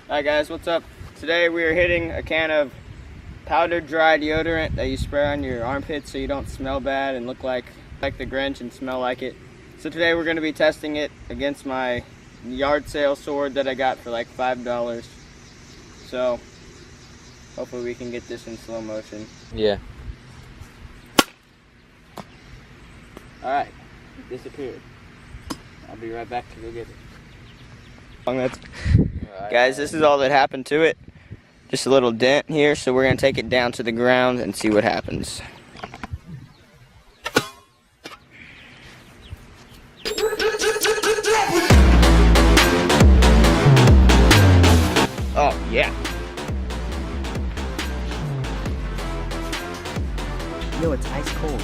Hi guys, what's up? Today we are hitting a can of powdered dry deodorant that you spray on your armpits so you don't smell bad and look like the Grinch and smell like it. So today we're going to be testing it against my yard sale sword that I got for like $5. So hopefully we can get this in slow motion. Yeah. Alright, it disappeared. I'll be right back to go get it. Guys, this is all that happened to it. Just a little dent here, so we're going to take it down to the ground and see what happens. Oh, yeah. Yo, it's ice cold.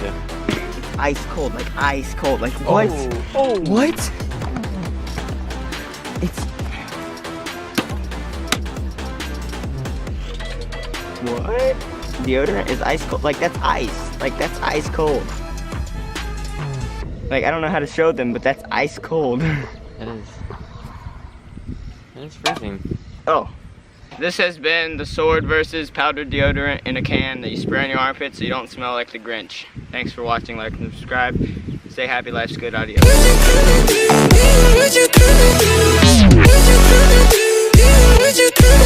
Yeah. It's ice cold, like ice cold. Like what? Oh. What? It's... What? Deodorant is ice cold. Like that's ice. Like that's ice cold. Like I don't know how to show them, but that's ice cold. It is. It's freezing. Oh. This has been the sword versus powdered deodorant in a can that you spray on your armpits so you don't smell like the Grinch. Thanks for watching, like and subscribe. Stay happy, life's good, adios. What you gonna do?